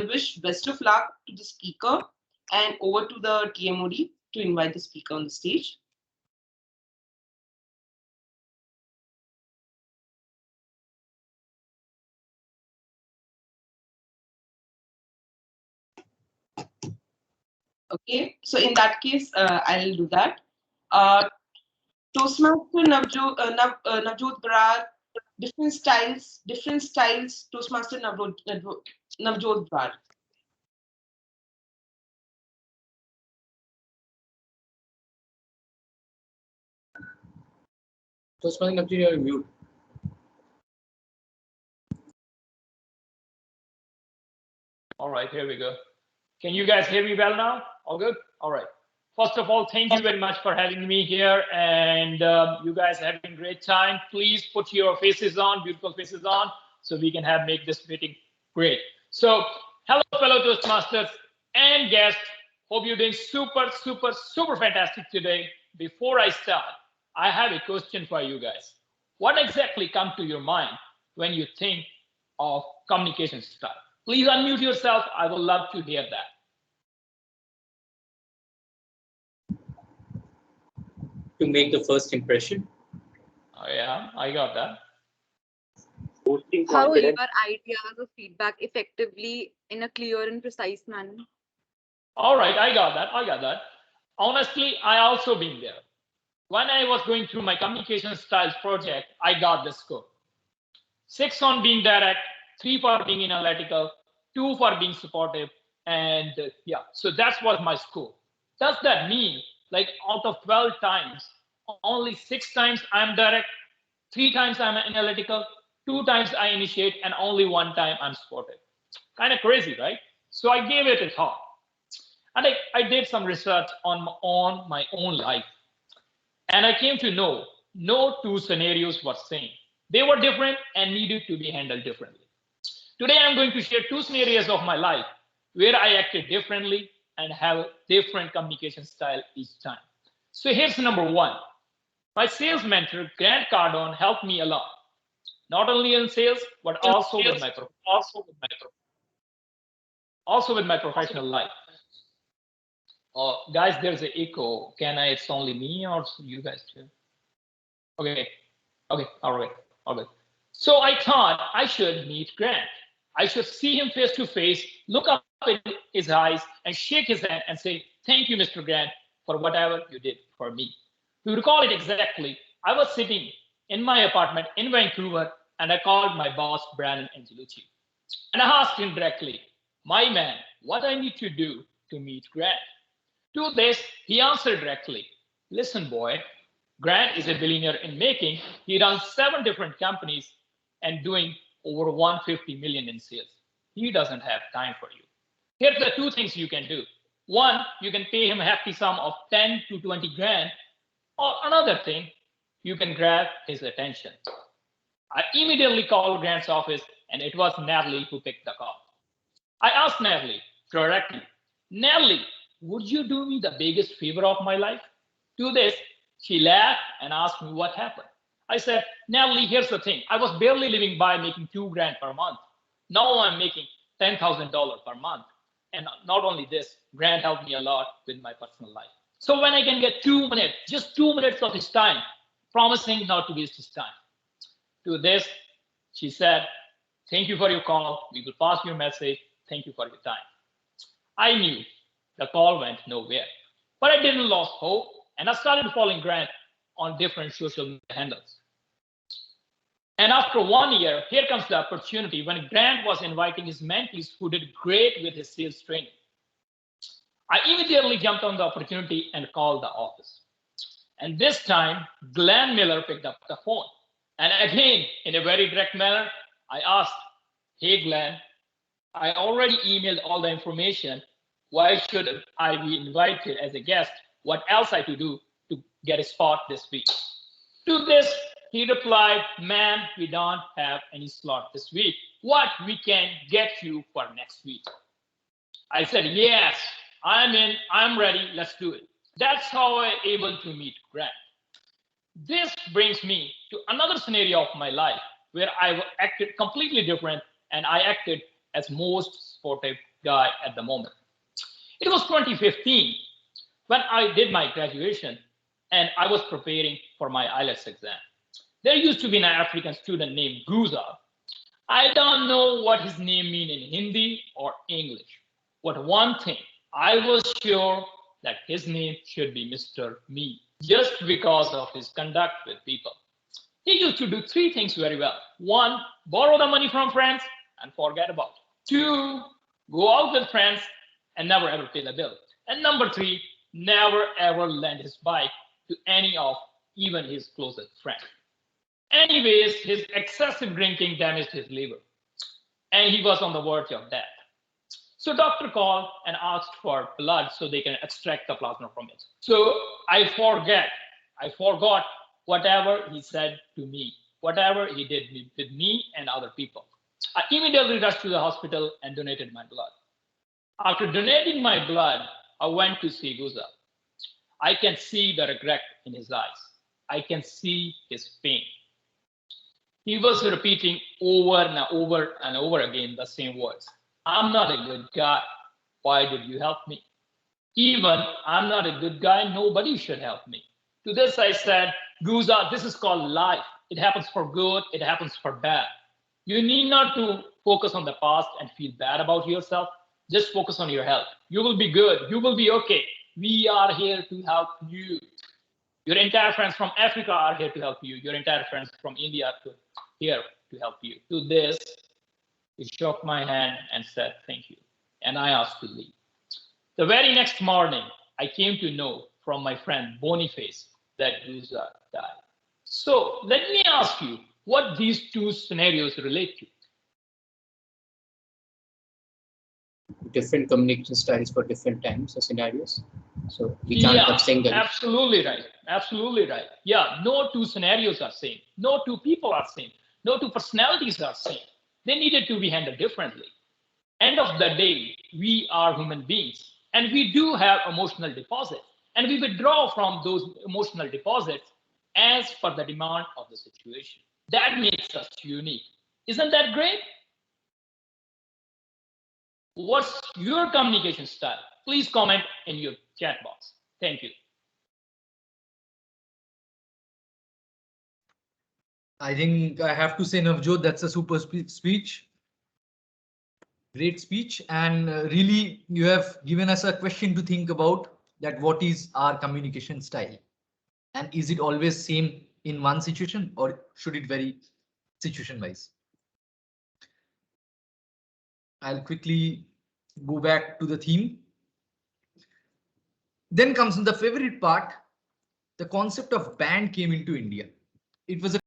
wish best of luck to the speaker and over to the TMOD to invite the speaker on the stage. Okay, so in that case, I'll do that. Toastmaster Navjot Brar, different styles, Toastmaster Navjot Brar. Toastmaster Navjot, you're mute. All right, here we go. Can you guys hear me well now? All good? All right. First of all, thank you very much for having me here, and you guys are having a great time. Please put your faces on, beautiful faces on, so we can make this meeting great. So, hello, fellow Toastmasters and guests. Hope you're doing super fantastic today. Before I start, I have a question for you guys. What exactly comes to your mind when you think of communication style? Please unmute yourself. I would love to hear that. To make the first impression. Oh, yeah, I got that. How your ideas or feedback effectively in a clear and precise manner. All right, I got that. Honestly, I also been there. When I was going through my communication styles project, I got this score. 6 on being direct, 3 for being analytical, 2 for being supportive, and yeah, so that's what my score. Does that mean like out of 12 times, only 6 times I'm direct, 3 times I'm analytical, 2 times I initiate, and only 1 time I'm supportive? Kind of crazy, right? So I gave it a thought. And I did some research on my own life. And I came to know no 2 scenarios were same. They were different and needed to be handled differently. Today, I'm going to share 2 scenarios of my life where I acted differently and have different communication style each time. So here's number 1. My sales mentor, Grant Cardone, helped me a lot. Not only in sales, but also with my professional life. Oh, guys, there's an echo. It's only me or you guys too? Okay, all right. So I thought I should meet Grant. I should see him face to face, look up in his eyes, and shake his hand and say, "Thank you, Mr. Grant, for whatever you did for me." To recall it exactly, I was sitting in my apartment in Vancouver, and I called my boss, Brandon Angelucci. And I asked him directly, "My man, what I need to do to meet Grant?" To this, he answered directly, "Listen, boy, Grant is a billionaire in making. He runs 7 different companies and doing over 150 million in sales. He doesn't have time for you. Here's the 2 things you can do. 1, you can pay him a hefty sum of 10 to 20 grand. Or another thing, you can grab his attention." I immediately called Grant's office, and it was Natalie who picked the call. I asked Natalie directly, "Natalie, would you do me the biggest favor of my life?" To this, she laughed and asked me what happened. I said, "Natalie, here's the thing. I was barely living by making 2 grand per month. Now I'm making $10,000 per month. And not only this, Grant helped me a lot with my personal life. So when I can get 2 minutes, just 2 minutes of his time, promising not to waste his time." To this, she said, "Thank you for your call. We will pass your message. Thank you for your time." I knew the call went nowhere, but I didn't lose hope, and I started following Grant on different social media handles. And after 1 year, here comes the opportunity when Grant was inviting his mentees who did great with his sales training. I immediately jumped on the opportunity and called the office. And this time, Glenn Miller picked up the phone. And again, in a very direct manner, I asked, "Hey, Glenn, I already emailed all the information. Why should I be invited as a guest? What else I to do to get a spot this week?" To this, he replied, "Man, we don't have any slot this week. What we can get you for next week?" I said, "Yes, I'm in, I'm ready, let's do it." That's how I was able to meet Grant. This brings me to another scenario of my life where I acted completely different, and I acted as most supportive guy at the moment. It was 2015 when I did my graduation and I was preparing for my IELTS exam. There used to be an African student named Guza. I don't know what his name means in Hindi or English, but one thing, I was sure that his name should be Mr. Me, just because of his conduct with people. He used to do three things very well. One, borrow the money from friends and forget about it. Two, go out with friends and never ever pay the bill. And number three, never ever lend his bike to any of even his closest friends. Anyways, his excessive drinking damaged his liver, and he was on the verge of death. So doctor called and asked for blood so they can extract the plasma from it. So I forgot whatever he said to me, whatever he did with me and other people. I immediately rushed to the hospital and donated my blood. After donating my blood, I went to see Guza. I can see the regret in his eyes. I can see his pain. He was repeating over and over and over again the same words. I'm not a good guy. Why did you help me? Even I'm not a good guy, nobody should help me. To this I said, Guza, this is called life. It happens for good, it happens for bad. You need not to focus on the past and feel bad about yourself. Just focus on your health. You will be good, you will be okay. We are here to help you. Your entire friends from Africa are here to help you. Your entire friends from India are here to help you. To this, he shook my hand and said, thank you. And I asked to leave. The very next morning, I came to know from my friend Boniface that Guza died. So let me ask you what these two scenarios relate to. Different communication styles for different times or scenarios. So we can't have single. Absolutely right. Absolutely right. Yeah, no two scenarios are same. No two people are same. No two personalities are same. They needed to be handled differently. End of the day, we are human beings and we do have emotional deposits and we withdraw from those emotional deposits as per the demand of the situation. That makes us unique. Isn't that great? What's your communication style? Please comment in your chat box. Thank you. I think I have to say, Navjot, that's a super speech. Great speech. And really, you have given us a question to think about, that what is our communication style? And is it always same in one situation or should it vary situation wise? I'll quickly go back to the theme. Then comes in the favorite part. The concept of band came into India. It was a